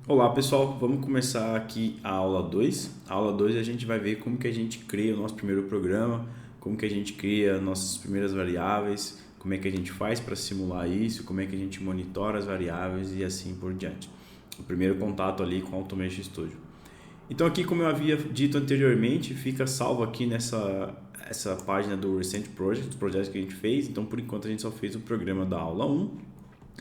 Olá pessoal, vamos começar aqui a aula 2. A aula 2 a gente vai ver como que a gente cria o nosso primeiro programa, como que a gente cria nossas primeiras variáveis, como é que a gente faz para simular isso, como é que a gente monitora as variáveis e assim por diante. O primeiro contato ali com o Automation Studio. Então aqui, como eu havia dito anteriormente, fica salvo aqui essa página do Recent Project, os projetos que a gente fez. Então por enquanto a gente só fez o programa da aula 1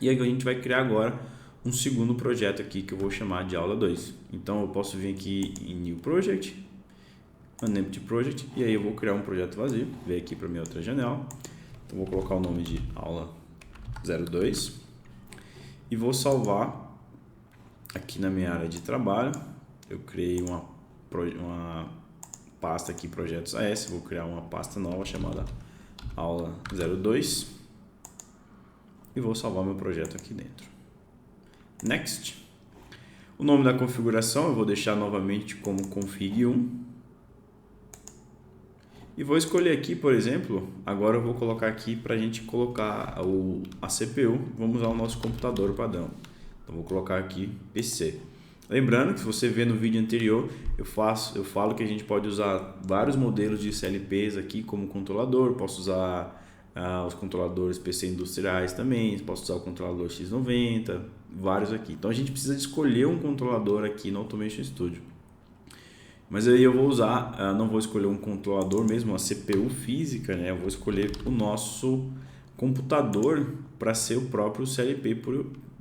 e aí a gente vai criar agora um segundo projeto aqui que eu vou chamar de aula 2. Então eu posso vir aqui em New Project, An Empty Project, e aí eu vou criar um projeto vazio, ver aqui para minha outra janela. Então vou colocar o nome de aula 02 e vou salvar aqui na minha área de trabalho. Eu criei uma pasta aqui, projetos AS, vou criar uma pasta nova chamada aula 02 e vou salvar meu projeto aqui dentro. Next. O nome da configuração eu vou deixar novamente como config1 e vou escolher aqui, por exemplo, agora eu vou colocar aqui para a gente colocar a CPU, vamos usar o nosso computador padrão. Então vou colocar aqui PC. Lembrando que se você vê no vídeo anterior, eu falo que a gente pode usar vários modelos de CLPs aqui como controlador, posso usar os controladores PC industriais também, posso usar o controlador X90, vários aqui. Então a gente precisa de escolher um controlador aqui no Automation Studio. Mas aí eu vou usar, não vou escolher um controlador mesmo, uma CPU física, né? Eu vou escolher o nosso computador para ser o próprio CLP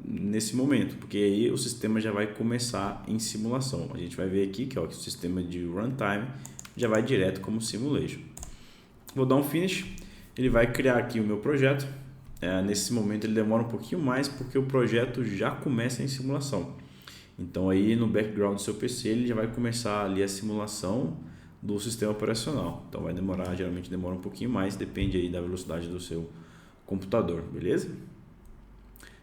nesse momento, porque aí o sistema já vai começar em simulação. A gente vai ver aqui que, ó, que o sistema de runtime já vai direto como simulation. Vou dar um finish. Ele vai criar aqui o meu projeto. Nesse momento ele demora um pouquinho mais porque o projeto já começa em simulação. Então aí no background do seu PC ele já vai começar ali a simulação do sistema operacional. Então vai demorar, geralmente demora um pouquinho mais, depende aí da velocidade do seu computador, beleza?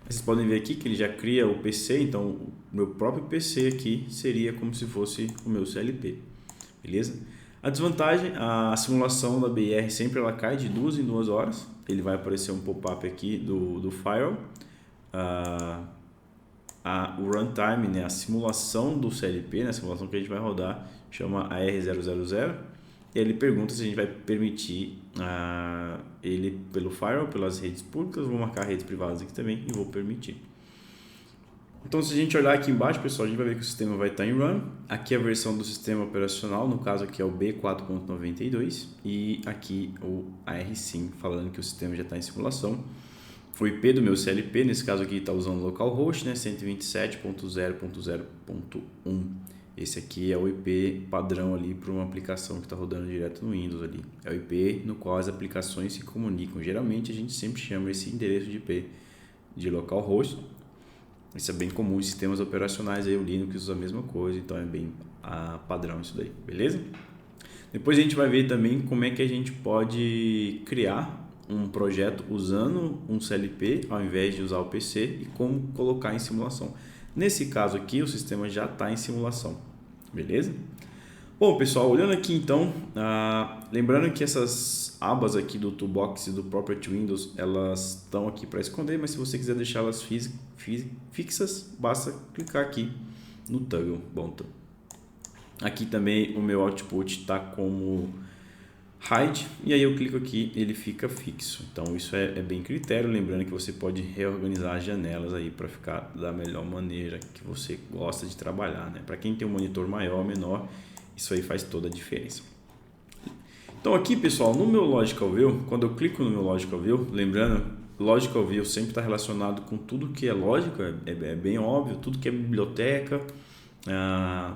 Vocês podem ver aqui que ele já cria o PC, então o meu próprio PC aqui seria como se fosse o meu CLP, beleza? A desvantagem, a simulação da BR sempre ela cai de 2 em 2 horas. Ele vai aparecer um pop-up aqui do firewall. O runtime, né, a simulação do CLP, né, a simulação que a gente vai rodar, chama AR000. E ele pergunta se a gente vai permitir ele pelo firewall, pelas redes públicas. Vou marcar redes privadas aqui também e vou permitir. Então, se a gente olhar aqui embaixo, pessoal, a gente vai ver que o sistema vai estar em run. Aqui é a versão do sistema operacional, no caso aqui é o B4.92 e aqui o ARSim, falando que o sistema já está em simulação. O IP do meu CLP, nesse caso aqui está usando localhost, né, 127.0.0.1. Esse aqui é o IP padrão ali para uma aplicação que está rodando direto no Windows ali. É o IP no qual as aplicações se comunicam. Geralmente a gente sempre chama esse endereço de IP de localhost. Isso é bem comum em sistemas operacionais, aí o Linux usa a mesma coisa, então é bem padrão isso daí, beleza? Depois a gente vai ver também como é que a gente pode criar um projeto usando um CLP ao invés de usar o PC e como colocar em simulação. Nesse caso aqui o sistema já está em simulação, beleza? Bom pessoal, olhando aqui então, lembrando que essas abas aqui do Toolbox e do Property Windows, elas estão aqui para esconder, mas se você quiser deixá-las fixas, basta clicar aqui no Toggle. Bom, aqui também o meu output está como hide, e aí eu clico aqui ele fica fixo. Então isso é bem critério, lembrando que você pode reorganizar as janelas aí para ficar da melhor maneira que você gosta de trabalhar, né? Para quem tem um monitor maior ou menor, isso aí faz toda a diferença. Então aqui, pessoal, no meu Logical View, quando eu clico no meu Logical View, lembrando, Logical View sempre está relacionado com tudo que é lógica, é bem óbvio, tudo que é biblioteca,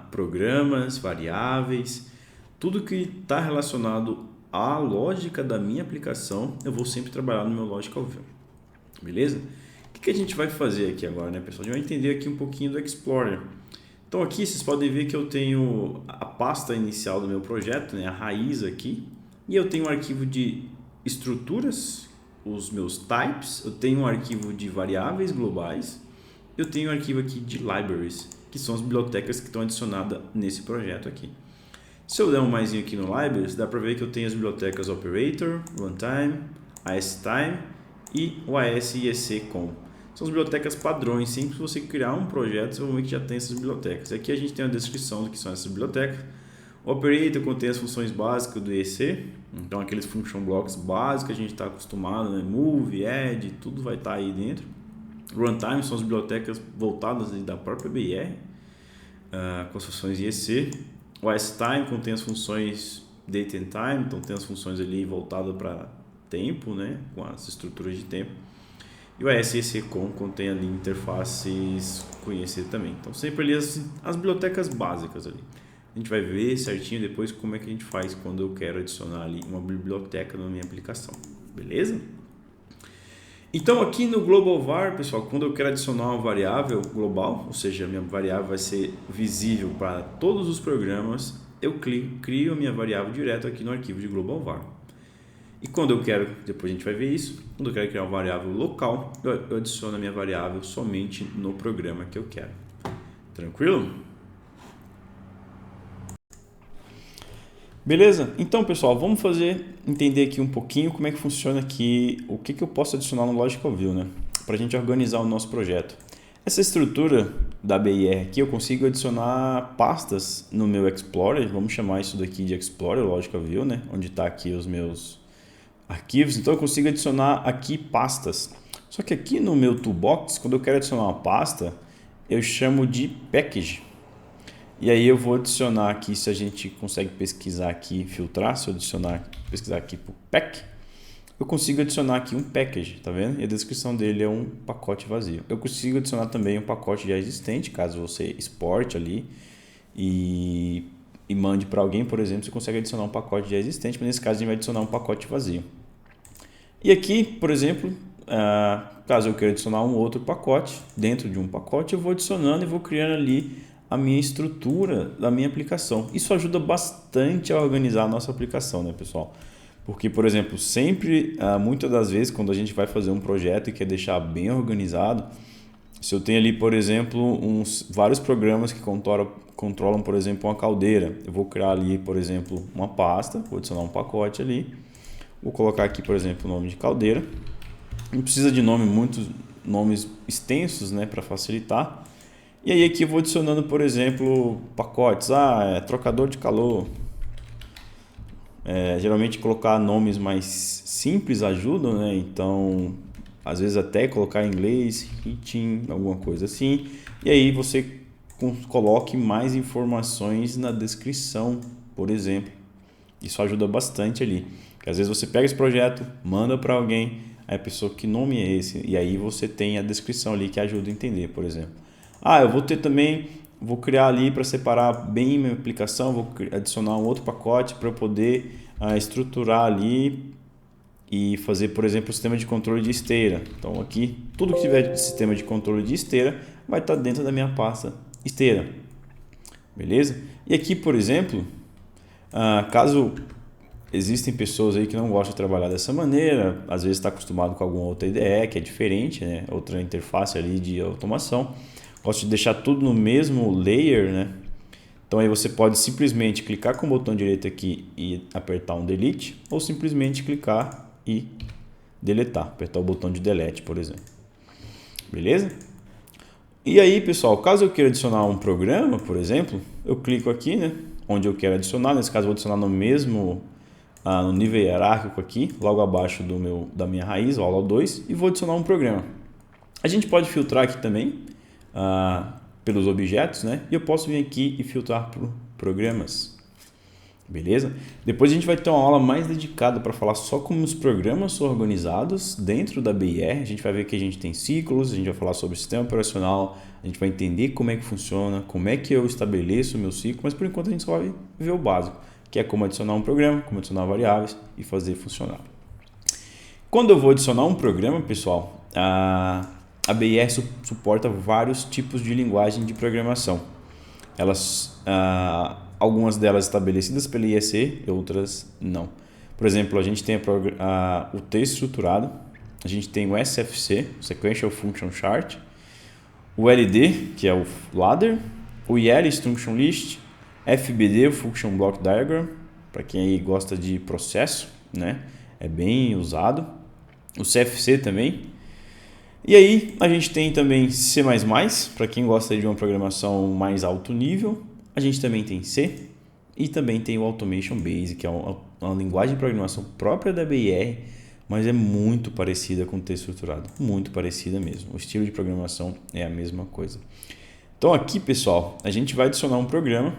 programas, variáveis, tudo que está relacionado à lógica da minha aplicação, eu vou sempre trabalhar no meu Logical View, beleza? O que a gente vai fazer aqui agora, né, pessoal? A gente vai entender aqui um pouquinho do Explorer. Então aqui vocês podem ver que eu tenho a pasta inicial do meu projeto, né, a raiz aqui, e eu tenho um arquivo de estruturas, os meus types, eu tenho um arquivo de variáveis globais, eu tenho um arquivo aqui de libraries, que são as bibliotecas que estão adicionadas nesse projeto aqui. Se eu der um maisinho aqui no libraries, dá para ver que eu tenho as bibliotecas operator, runtime, astime e o ASIEC.com. são as bibliotecas padrões. Sempre que você criar um projeto, você vai ver que já tem essas bibliotecas. Aqui a gente tem a descrição do que são essas bibliotecas. O operator contém as funções básicas do EC, então aqueles function blocks básicos que a gente está acostumado, né? Move, add, tudo vai estar aí dentro. Runtime são as bibliotecas voltadas da própria BR, com as funções IEC. O stime contém as funções date and time, então tem as funções ali voltadas para tempo, né? Com as estruturas de tempo. E o ASECOM contém ali interfaces com IEC também. Então sempre ali as bibliotecas básicas ali. A gente vai ver certinho depois como é que a gente faz quando eu quero adicionar ali uma biblioteca na minha aplicação, beleza? Então aqui no Global Var, pessoal, quando eu quero adicionar uma variável global, ou seja, a minha variável vai ser visível para todos os programas, eu crio a minha variável direto aqui no arquivo de Global Var. E quando eu quero, depois a gente vai ver isso, quando eu quero criar uma variável local, eu adiciono a minha variável somente no programa que eu quero. Tranquilo? Beleza? Então, pessoal, vamos entender aqui um pouquinho como é que funciona aqui, o que eu posso adicionar no Logical View, né? Para a gente organizar o nosso projeto. Essa estrutura da BIR aqui, eu consigo adicionar pastas no meu Explorer, vamos chamar isso daqui de Explorer Logical View, né? Onde está aqui os meus arquivos, então eu consigo adicionar aqui pastas. Só que aqui no meu Toolbox, quando eu quero adicionar uma pasta, eu chamo de Package. E aí eu vou adicionar aqui, se a gente consegue pesquisar aqui, filtrar, se eu pesquisar aqui por pack, eu consigo adicionar aqui um package, tá vendo? E a descrição dele é um pacote vazio. Eu consigo adicionar também um pacote já existente, caso você exporte ali e mande para alguém, por exemplo, você consegue adicionar um pacote já existente, mas nesse caso a gente vai adicionar um pacote vazio. E aqui, por exemplo, caso eu queira adicionar um outro pacote, dentro de um pacote, eu vou adicionando e vou criando ali a minha estrutura da minha aplicação. Isso ajuda bastante a organizar a nossa aplicação, né, pessoal? Porque, por exemplo, sempre, muitas das vezes, quando a gente vai fazer um projeto e quer deixar bem organizado, se eu tenho ali, por exemplo, vários programas que controlam, por exemplo, uma caldeira, eu vou criar ali, por exemplo, uma pasta, vou adicionar um pacote ali, vou colocar aqui, por exemplo, o nome de caldeira. Não precisa de muitos nomes extensos, né, para facilitar. E aí aqui eu vou adicionando, por exemplo, pacotes, trocador de calor. Geralmente colocar nomes mais simples ajudam, né? Então, às vezes até colocar em inglês, heating, alguma coisa assim. E aí você coloque mais informações na descrição, por exemplo. Isso ajuda bastante ali. Porque às vezes você pega esse projeto, manda para alguém, aí a pessoa, que nome é esse? E aí você tem a descrição ali que ajuda a entender, por exemplo. Vou criar ali para separar bem minha aplicação, vou adicionar um outro pacote para eu poder estruturar ali e fazer, por exemplo, o sistema de controle de esteira. Então aqui, tudo que tiver de sistema de controle de esteira vai estar dentro da minha pasta esteira. Beleza? E aqui, por exemplo, caso existem pessoas aí que não gostam de trabalhar dessa maneira, às vezes está acostumado com alguma outra IDE que é diferente, né? Outra interface ali de automação. Gosto de deixar tudo no mesmo layer, né? Então aí você pode simplesmente clicar com o botão direito aqui e apertar um delete, ou simplesmente clicar e deletar, apertar o botão de delete, por exemplo. Beleza? E aí, pessoal, caso eu queira adicionar um programa, por exemplo, eu clico aqui, né? Onde eu quero adicionar, nesse caso eu vou adicionar no mesmo no nível hierárquico aqui, logo abaixo da minha raiz, o aula 2, e vou adicionar um programa. A gente pode filtrar aqui também pelos objetos, né? E eu posso vir aqui e filtrar por programas. Beleza? Depois a gente vai ter uma aula mais dedicada para falar só como os programas são organizados dentro da BIR. A gente vai ver que a gente tem ciclos, a gente vai falar sobre o sistema operacional, a gente vai entender como é que funciona, como é que eu estabeleço o meu ciclo, mas por enquanto a gente só vai ver o básico, que é como adicionar um programa, como adicionar variáveis e fazer funcionar. Quando eu vou adicionar um programa, pessoal, a BIR suporta vários tipos de linguagem de programação. Algumas delas estabelecidas pela IEC e outras não. Por exemplo, a gente tem o texto estruturado, a gente tem o SFC, Sequential Function Chart, o LD, que é o Ladder, o IL, Instruction List, FBD, o Function Block Diagram, para quem aí gosta de processo, né? É bem usado. O CFC também. E aí a gente tem também C++, para quem gosta de uma programação mais alto nível. A gente também tem C e também tem o Automation Basic, que é uma linguagem de programação própria da BIR, mas é muito parecida com o texto estruturado, muito parecida mesmo. O estilo de programação é a mesma coisa. Então aqui, pessoal, a gente vai adicionar um programa.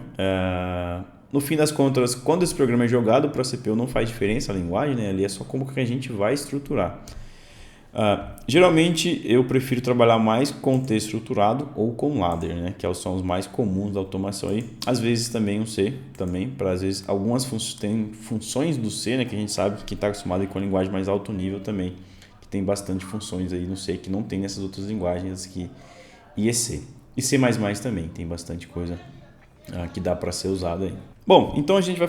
No fim das contas, quando esse programa é jogado para a CPU, não faz diferença a linguagem, né? Ali é só como que a gente vai estruturar. Geralmente eu prefiro trabalhar mais com texto estruturado ou com ladder, né? Que são os mais comuns da automação aí. Às vezes também um C, também, para às vezes algumas tem funções do C, né? Que a gente sabe que está acostumado com a linguagem mais alto nível também, que tem bastante funções aí no C que não tem nessas outras linguagens aqui e C. E C++ também tem bastante coisa que dá para ser usada aí. Bom, então a gente vai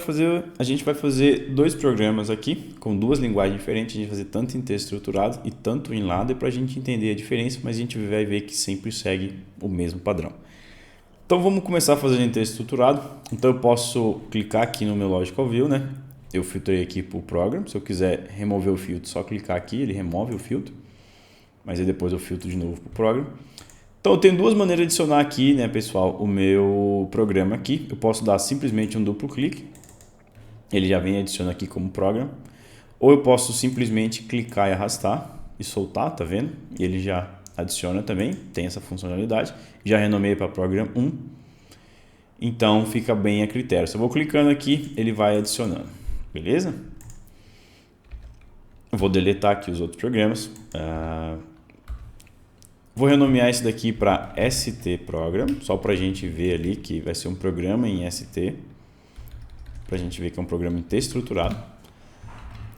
fazer dois programas aqui com duas linguagens diferentes. A gente vai fazer tanto em texto estruturado e tanto em ladder para a gente entender a diferença, mas a gente vai ver que sempre segue o mesmo padrão. Então vamos começar fazendo em texto estruturado. Então eu posso clicar aqui no meu Logical View, né? Eu filtrei aqui para o program. Se eu quiser remover o filtro, só clicar aqui, ele remove o filtro. Mas aí depois eu filtro de novo para o program. Então eu tenho duas maneiras de adicionar aqui, né, pessoal, o meu programa aqui. Eu posso dar simplesmente um duplo clique, ele já vem adicionando aqui como programa. Ou eu posso simplesmente clicar e arrastar e soltar, tá vendo? E ele já adiciona também, tem essa funcionalidade. Já renomei para program 1, então fica bem a critério. Se eu vou clicando aqui, ele vai adicionando, beleza? Eu vou deletar aqui os outros programas. Vou renomear esse daqui para ST Program, só para a gente ver ali que vai ser um programa em ST, para a gente ver que é um programa em texto estruturado.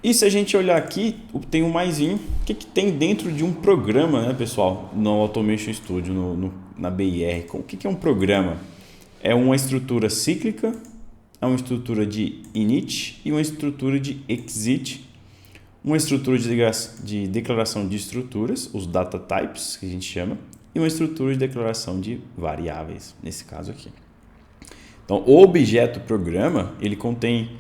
E se a gente olhar aqui, tem um maisinho, o que tem dentro de um programa, né, pessoal, no Automation Studio, na BIR. O que é um programa? É uma estrutura cíclica, é uma estrutura de init e uma estrutura de exit. Uma estrutura de declaração de estruturas, os data types, que a gente chama, e uma estrutura de declaração de variáveis, nesse caso aqui. Então, o objeto programa, ele contém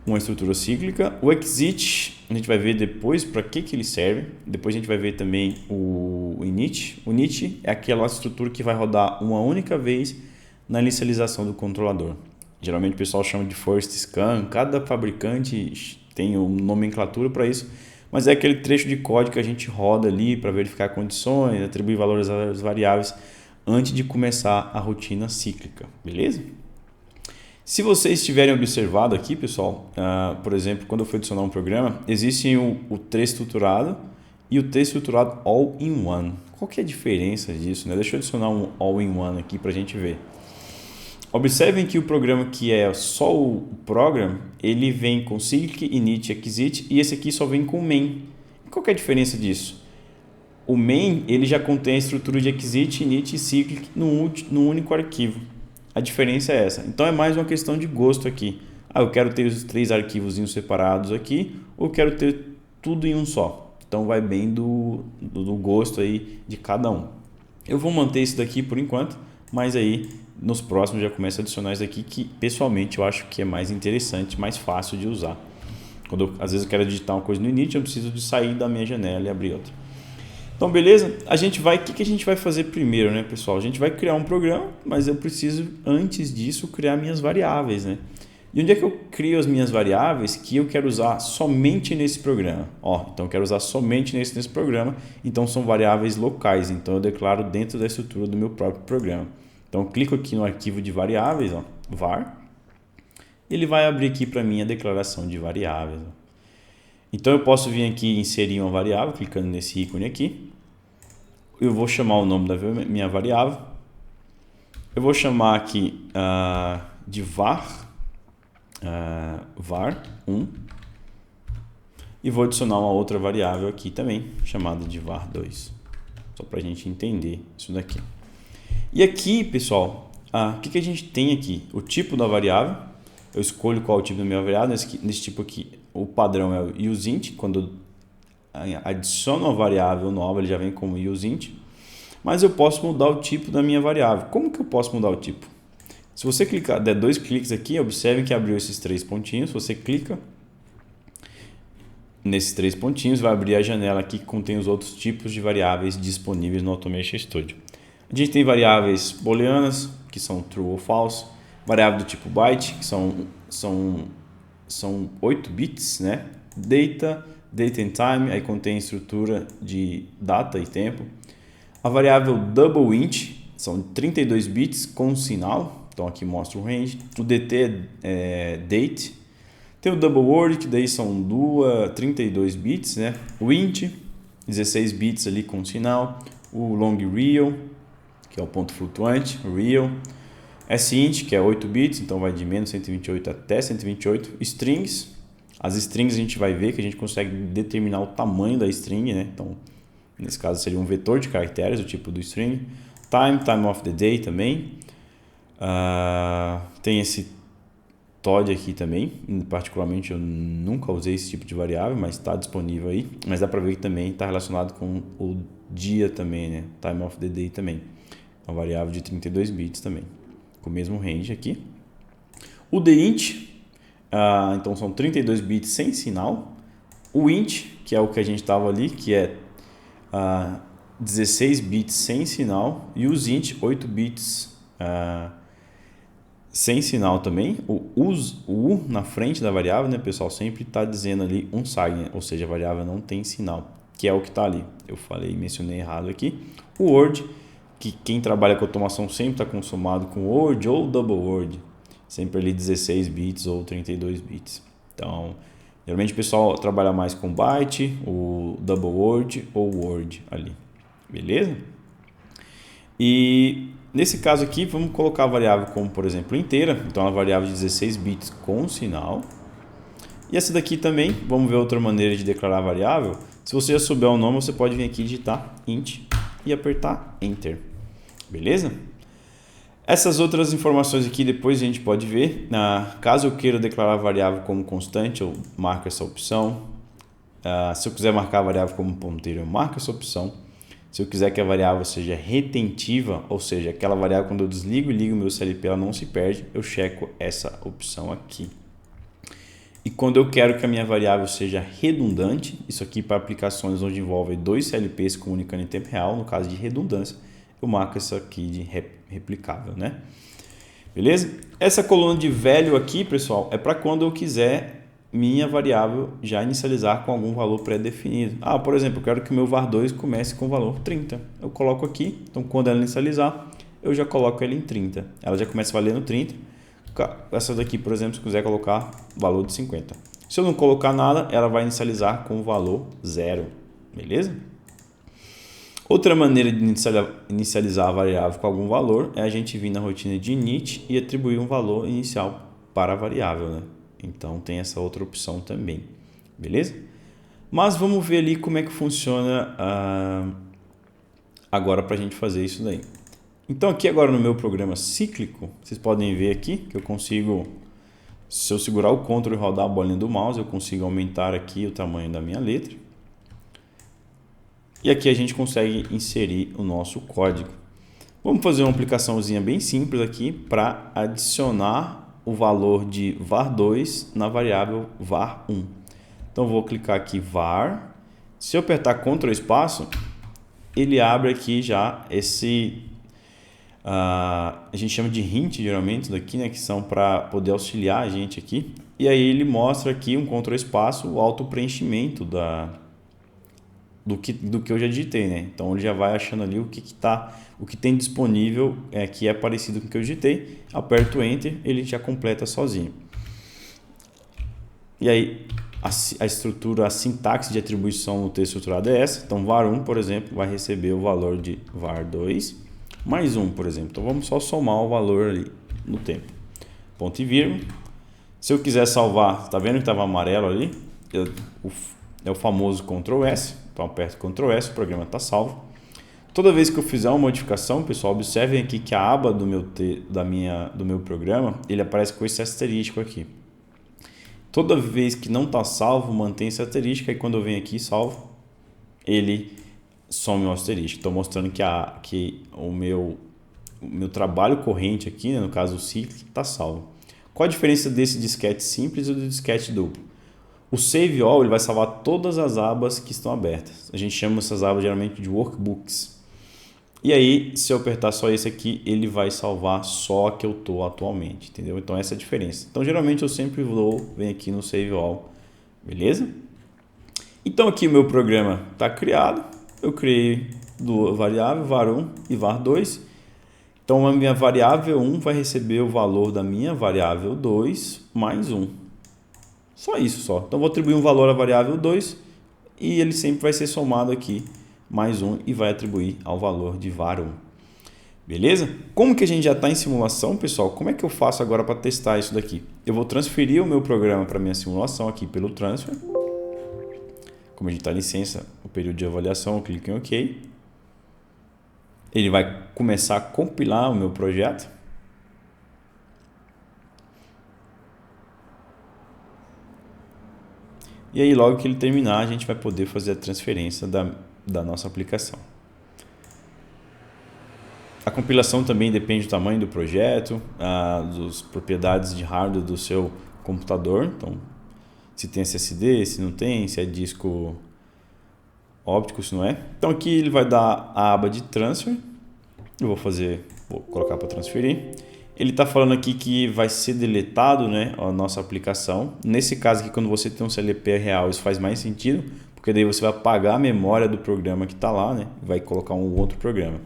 uma estrutura cíclica. O exit, a gente vai ver depois para que ele serve. Depois a gente vai ver também o init. O init é aquela estrutura que vai rodar uma única vez na inicialização do controlador. Geralmente o pessoal chama de first scan, cada fabricante tem uma nomenclatura para isso, mas é aquele trecho de código que a gente roda ali para verificar condições, atribuir valores às variáveis antes de começar a rotina cíclica, beleza? Se vocês tiverem observado aqui, pessoal, por exemplo, quando eu for adicionar um programa, existe o texto estruturado e o texto estruturado all-in-one. Qual que é a diferença disso, né? Deixa eu adicionar um all-in-one aqui para a gente ver. Observem que o programa que é só o program, ele vem com cyclic, init, exit e esse aqui só vem com main. Qual que é a diferença disso? O main ele já contém a estrutura de exit, init e cyclic no único arquivo. A diferença é essa. Então é mais uma questão de gosto aqui. Eu quero ter os 3 arquivos separados aqui ou quero ter tudo em um só. Então vai bem do gosto aí de cada um. Eu vou manter isso daqui por enquanto, mas aí nos próximos já começo a adicionar isso aqui que pessoalmente eu acho que é mais interessante, mais fácil de usar. Às vezes eu quero digitar uma coisa no init, eu preciso de sair da minha janela e abrir outra. Então beleza? O que a gente vai fazer primeiro, né, pessoal? A gente vai criar um programa, mas eu preciso antes disso criar minhas variáveis, né? E onde é que eu crio as minhas variáveis que eu quero usar somente nesse programa? Então eu quero usar somente nesse programa, então são variáveis locais, então eu declaro dentro da estrutura do meu próprio programa. Então, eu clico aqui no arquivo de variáveis, var. Ele vai abrir aqui para mim a declaração de variáveis. Então, eu posso vir aqui e inserir uma variável, clicando nesse ícone aqui. Eu vou chamar o nome da minha variável. Eu vou chamar aqui de var 1. E vou adicionar uma outra variável aqui também, chamada de var 2. Só para a gente entender isso daqui. E aqui, pessoal, o que a gente tem aqui? O tipo da variável. Eu escolho qual é o tipo da minha variável. Nesse tipo aqui, o padrão é o useInt. Quando eu adiciono uma variável nova, ele já vem como useInt. Mas eu posso mudar o tipo da minha variável. Como que eu posso mudar o tipo? Se você der 2 cliques aqui, observe que abriu esses 3 pontinhos. Você clica nesses 3 pontinhos, vai abrir a janela aqui que contém os outros tipos de variáveis disponíveis no Automation Studio. A gente tem variáveis booleanas, que são true ou false, variável do tipo byte, que são 8 bits, né? Date and time, aí contém estrutura de data e tempo. A variável double int, são 32 bits com sinal, então aqui mostra o range. O dt é date. Tem o double word, que daí são 32 bits, né? O int, 16 bits ali com sinal. O long real, que é o ponto flutuante, real. Sint, que é 8 bits, então vai de menos 128 até 128. Strings, as strings a gente vai ver que a gente consegue determinar o tamanho da string, né? Então, nesse caso seria um vetor de caracteres, o tipo do string. Time of the day também. Tem esse TOD aqui também, particularmente eu nunca usei esse tipo de variável, mas está disponível aí. Mas dá para ver que também está relacionado com o dia também, né? Time of the day também. Uma variável de 32 bits também, com o mesmo range aqui. O theInt, então são 32 bits sem sinal. O int, que é o que a gente estava ali, que é 16 bits sem sinal. E os int, 8 bits sem sinal também. O U na frente da variável, né, pessoal, sempre está dizendo ali unsigned, ou seja, a variável não tem sinal, que é o que está ali. Eu mencionei errado aqui. O word, que quem trabalha com automação sempre está consumado com word ou double word, sempre ali 16 bits ou 32 bits. Então, geralmente o pessoal trabalha mais com byte, o double word ou word ali, beleza? E nesse caso aqui, vamos colocar a variável como, por exemplo, inteira. Então, a variável de 16 bits com sinal. E essa daqui também, vamos ver outra maneira de declarar a variável. Se você já souber o nome, você pode vir aqui digitar int e apertar Enter. Beleza? Essas outras informações aqui depois a gente pode ver. Caso eu queira declarar a variável como constante, eu marco essa opção. Se eu quiser marcar a variável como ponteiro, eu marco essa opção. Se eu quiser que a variável seja retentiva, ou seja, aquela variável quando eu desligo e ligo o meu CLP ela não se perde, eu checo essa opção aqui. E quando eu quero que a minha variável seja redundante, isso aqui para aplicações onde envolve 2 CLPs se comunicando em tempo real, no caso de redundância, eu marco essa aqui de replicável, né? Beleza? Essa coluna de value aqui, pessoal, é para quando eu quiser minha variável já inicializar com algum valor pré-definido. Por exemplo, eu quero que o meu var2 comece com o valor 30. Eu coloco aqui, então quando ela inicializar, eu já coloco ela em 30. Ela já começa valendo 30. Essa daqui, por exemplo, se quiser colocar valor de 50. Se eu não colocar nada, ela vai inicializar com o valor 0. Beleza? Outra maneira de inicializar a variável com algum valor é a gente vir na rotina de init e atribuir um valor inicial para a variável, né? Então tem essa outra opção também, beleza? Mas vamos ver ali como é que funciona agora para a gente fazer isso daí. Então aqui agora no meu programa cíclico, vocês podem ver aqui que eu consigo, se eu segurar o Ctrl e rodar a bolinha do mouse, eu consigo aumentar aqui o tamanho da minha letra. E aqui a gente consegue inserir o nosso código. Vamos fazer uma aplicaçãozinha bem simples aqui para adicionar o valor de var2 na variável var1. Então vou clicar aqui var. Se eu apertar Ctrl espaço, ele abre aqui já esse a gente chama de hint geralmente isso daqui, né, que são para poder auxiliar a gente aqui. E aí ele mostra aqui um Ctrl espaço, o auto preenchimento do que eu já digitei, né? Então ele já vai achando ali o que tem disponível que é parecido com o que eu digitei. Aperto Enter, ele já completa sozinho. E aí a estrutura, a sintaxe de atribuição no texto estruturado é essa. Então var1, por exemplo, vai receber o valor de var2 mais 1, por exemplo. Então vamos só somar o valor ali no tempo. Ponto e vírgula. Se eu quiser salvar, tá vendo que estava amarelo ali? É o famoso Ctrl S. Então aperto Ctrl S, o programa está salvo. Toda vez que eu fizer uma modificação, pessoal, observem aqui que a aba do meu programa, ele aparece com esse asterístico aqui. Toda vez que não está salvo, mantém esse asterístico, e quando eu venho aqui e salvo, ele some o asterístico. Estou mostrando que o meu trabalho corrente aqui, né, no caso o ciclo, está salvo. Qual a diferença desse disquete simples e do disquete duplo? O Save All ele vai salvar todas as abas que estão abertas. A gente chama essas abas geralmente de workbooks. E aí, se eu apertar só esse aqui, ele vai salvar só a que eu estou atualmente, entendeu? Então essa é a diferença. Então geralmente eu sempre venho aqui no Save All, beleza? Então aqui o meu programa está criado. Eu criei duas variáveis, var1 e var2. Então a minha variável 1 vai receber o valor da minha variável 2 mais 1. Só isso só. Então vou atribuir um valor à variável 2 e ele sempre vai ser somado aqui mais 1 e vai atribuir ao valor de var1. Beleza? Como que a gente já está em simulação, pessoal? Como é que eu faço agora para testar isso daqui? Eu vou transferir o meu programa para minha simulação aqui pelo transfer. Como a gente está em licença, o período de avaliação, eu clico em OK. Ele vai começar a compilar o meu projeto. E aí, logo que ele terminar, a gente vai poder fazer a transferência da nossa aplicação. A compilação também depende do tamanho do projeto, das propriedades de hardware do seu computador. Então, se tem SSD, se não tem, se é disco óptico, se não é. Então, aqui ele vai dar a aba de transfer. Eu vou colocar para transferir. Ele está falando aqui que vai ser deletado, né, a nossa aplicação. Nesse caso aqui, quando você tem um CLP real, isso faz mais sentido, porque daí você vai apagar a memória do programa que está lá, né, e vai colocar um outro programa.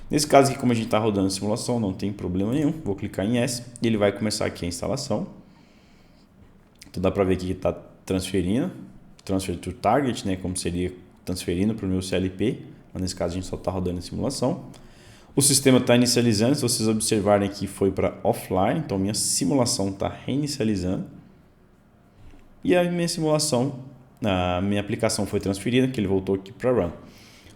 Nesse caso aqui, como a gente está rodando simulação, não tem problema nenhum. Vou clicar em Yes e ele vai começar aqui a instalação. Então dá para ver aqui que está transferindo, transfer to target, né, como seria transferindo para o meu CLP, mas nesse caso a gente só está rodando a simulação. O sistema está inicializando, se vocês observarem aqui foi para offline, então minha simulação está reinicializando. E a minha simulação, a minha aplicação foi transferida, que ele voltou aqui para run.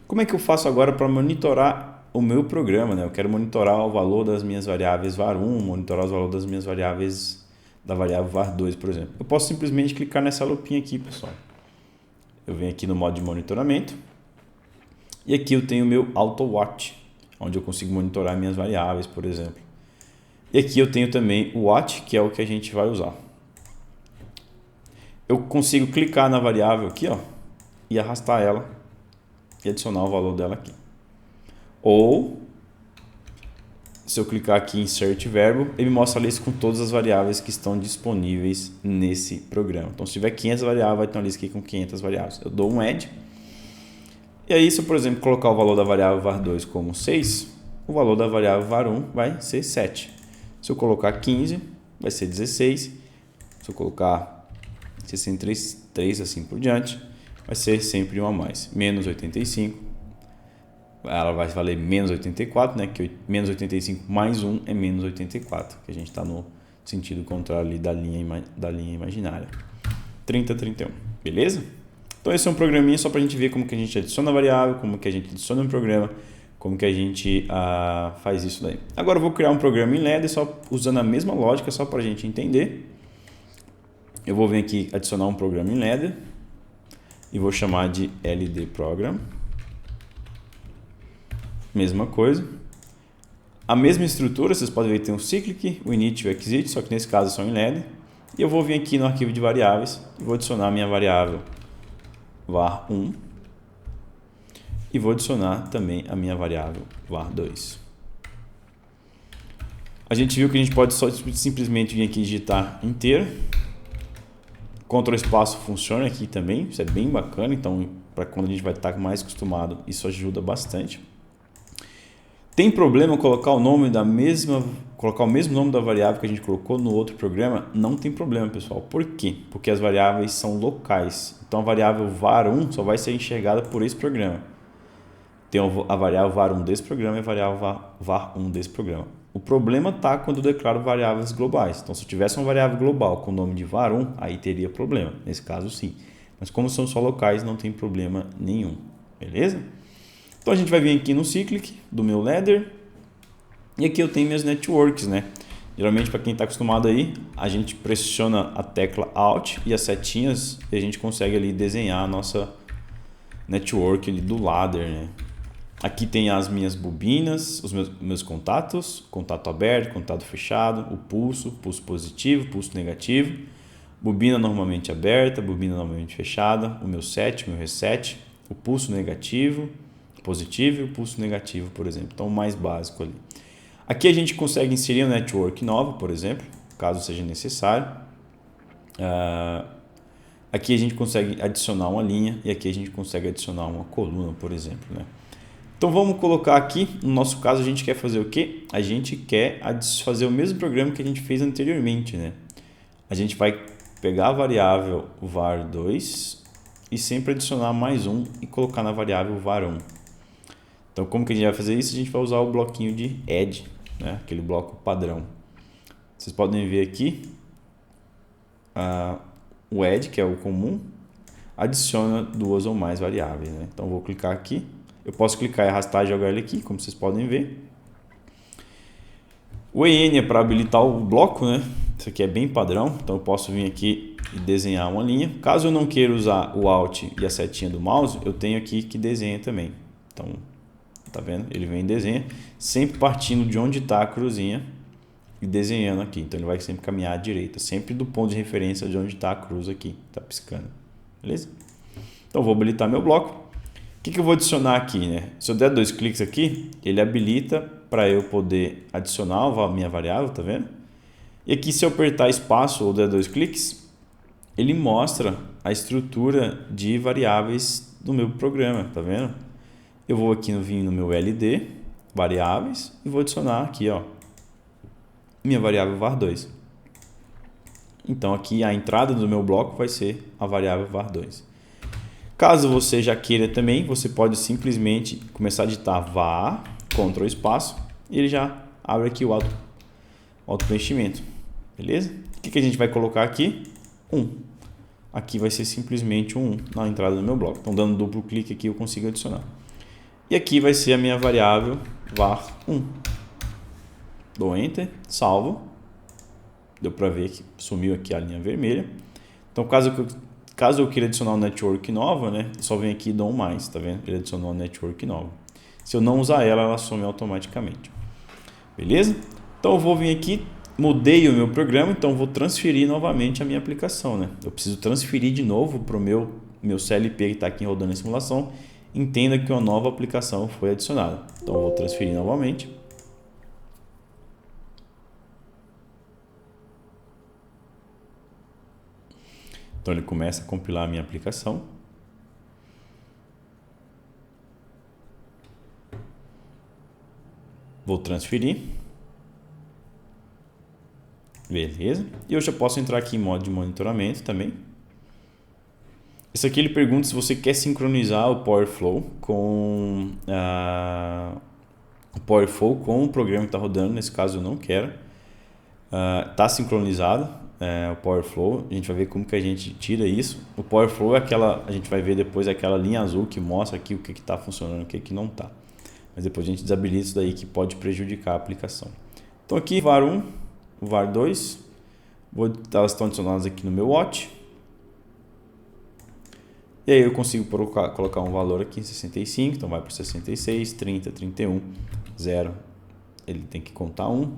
Como é que eu faço agora para monitorar o meu programa, né? Eu quero monitorar o valor das minhas variáveis var1, monitorar os valores das minhas variáveis da variável var2, por exemplo. Eu posso simplesmente clicar nessa lupinha aqui, pessoal. Eu venho aqui no modo de monitoramento e aqui eu tenho o meu Auto Watch, onde eu consigo monitorar minhas variáveis, por exemplo. E aqui eu tenho também o Watch, que é o que a gente vai usar. Eu consigo clicar na variável aqui, ó, e arrastar ela e adicionar o valor dela aqui. Ou, se eu clicar aqui em Insert Verbo, ele me mostra a lista com todas as variáveis que estão disponíveis nesse programa. Então, se tiver 500 variáveis, vai ter uma lista aqui com 500 variáveis. Eu dou um Add. E aí, se eu, por exemplo, colocar o valor da variável var2 como 6, o valor da variável var1 vai ser 7. Se eu colocar 15, vai ser 16. Se eu colocar 63, 3, assim por diante, vai ser sempre um a mais. Menos 85, ela vai valer menos 84, né? Que menos 85 mais 1 é menos 84, que a gente está no sentido contrário ali da linha imaginária. 30, 31, beleza? Então esse é um programinha só para a gente ver como que a gente adiciona a variável, como que a gente adiciona um programa, como que a gente faz isso daí. Agora eu vou criar um programa em Ladder, só usando a mesma lógica, só para a gente entender. Eu vou vir aqui adicionar um programa em Ladder e vou chamar de LD Program. Mesma coisa. A mesma estrutura, vocês podem ver que tem um cyclic, o init e o exit, só que nesse caso são em Ladder. E eu vou vir aqui no arquivo de variáveis e vou adicionar a minha variável var1 e vou adicionar também a minha variável var2. A gente viu que a gente pode só simplesmente vir aqui e digitar inteiro. Ctrl espaço funciona aqui também, isso é bem bacana, então para quando a gente vai estar mais acostumado, isso ajuda bastante. Tem problema colocar o mesmo nome da variável que a gente colocou no outro programa? Não tem problema, pessoal. Por quê? Porque as variáveis são locais. Então a variável var1 só vai ser enxergada por esse programa. Tem a variável var1 desse programa e a variável var1 desse programa. O problema está quando eu declaro variáveis globais. Então se eu tivesse uma variável global com o nome de var1, aí teria problema. Nesse caso sim. Mas como são só locais, não tem problema nenhum. Beleza? Então a gente vai vir aqui no cyclic do meu ladder e aqui eu tenho minhas networks, né? Geralmente para quem está acostumado aí, a gente pressiona a tecla Alt e as setinhas e a gente consegue ali desenhar a nossa network ali do ladder, né? Aqui tem as minhas bobinas, os meus contatos, contato aberto, contato fechado, o pulso, pulso positivo, pulso negativo. bobina normalmente aberta, bobina normalmente fechada, o meu set, o meu reset, o pulso negativo, positivo e o pulso negativo, por exemplo. Então, o mais básico ali. Aqui a gente consegue inserir uma network nova, por exemplo, caso seja necessário. Aqui a gente consegue adicionar uma linha e aqui a gente consegue adicionar uma coluna, por exemplo, né? Então vamos colocar aqui, no nosso caso a gente quer fazer o quê? A gente quer fazer o mesmo programa que a gente fez anteriormente, né? A gente vai pegar a variável var2 e sempre adicionar mais um e colocar na variável var1. Então como que a gente vai fazer isso? A gente vai usar o bloquinho de add, né? Aquele bloco padrão. Vocês podem ver aqui o add, que é o comum, adiciona duas ou mais variáveis, né? Então vou clicar aqui. Eu posso clicar e arrastar e jogar ele aqui, como vocês podem ver. O EN é para habilitar o bloco, né? Isso aqui é bem padrão, então eu posso vir aqui e desenhar uma linha. Caso eu não queira usar o Alt e a setinha do mouse, eu tenho aqui que desenha também. Então, tá vendo? Ele vem e desenha, sempre partindo de onde está a cruzinha e desenhando aqui. Então ele vai sempre caminhar à direita, sempre do ponto de referência de onde está a cruz aqui, tá piscando. Beleza? Então eu vou habilitar meu bloco. O que eu vou adicionar aqui, né? Se eu der 2 cliques aqui, ele habilita para eu poder adicionar a minha variável, tá vendo? E aqui, se eu apertar espaço ou der 2 cliques, ele mostra a estrutura de variáveis do meu programa, tá vendo? Eu vou aqui no meu LD, variáveis, e vou adicionar aqui, ó, minha variável var2. Então aqui a entrada do meu bloco vai ser a variável var2. Caso você já queira também, você pode simplesmente começar a digitar var, Ctrl espaço, e ele já abre aqui o auto-preenchimento. Beleza? O que a gente vai colocar aqui? 1. Aqui vai ser simplesmente um 1 na entrada do meu bloco. Então, dando duplo clique aqui, eu consigo adicionar. E aqui vai ser a minha variável var1. Dou Enter, salvo. Deu para ver que sumiu aqui a linha vermelha. Então, caso eu queira adicionar uma network nova, né? Só vem aqui e dou um mais, tá vendo? Ele adicionou uma network nova. Se eu não usar ela, ela some automaticamente. Beleza? Então eu vou vir aqui, mudei o meu programa, então vou transferir novamente a minha aplicação, né? Eu preciso transferir de novo para o meu CLP que está aqui rodando em simulação. Entenda que uma nova aplicação foi adicionada. Então eu vou transferir novamente. Então ele começa a compilar a minha aplicação. Vou transferir. Beleza. E eu já posso entrar aqui em modo de monitoramento também. Esse aqui ele pergunta se você quer sincronizar o PowerFlow com o programa que está rodando. Nesse caso eu não quero. Está sincronizado. O PowerFlow, a gente vai ver como que a gente tira isso. O PowerFlow é a gente vai ver depois aquela linha azul que mostra aqui o que está funcionando e o que não está. Mas depois a gente desabilita isso daí que pode prejudicar a aplicação. Então aqui var1, var2, elas estão adicionadas aqui no meu watch. E aí eu consigo colocar um valor aqui em 65, então vai para 66, 30, 31, 0, ele tem que contar 1,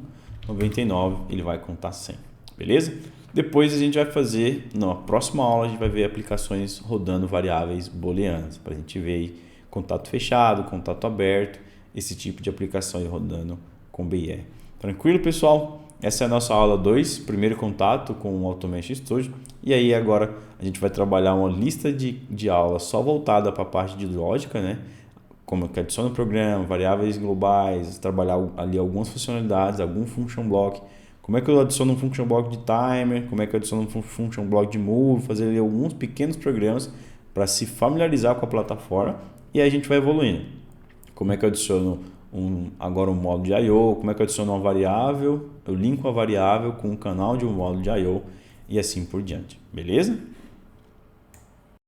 99, ele vai contar 100. Beleza? Depois a gente vai fazer, na próxima aula, a gente vai ver aplicações rodando variáveis booleanas, para a gente ver aí contato fechado, contato aberto, esse tipo de aplicação aí rodando com BIE. Tranquilo, pessoal? Essa é a nossa aula 2, primeiro contato com o Automation Studio. E aí agora a gente vai trabalhar uma lista de aulas só voltada para a parte de lógica, né? Como que adiciona o programa, variáveis globais, trabalhar ali algumas funcionalidades, algum function block. Como é que eu adiciono um function block de timer, como é que eu adiciono um function block de move, fazer ali alguns pequenos programas para se familiarizar com a plataforma e aí a gente vai evoluindo. Como é que eu adiciono agora um módulo de I/O, como é que eu adiciono uma variável, eu linko a variável com um canal de um módulo de I/O e assim por diante, beleza?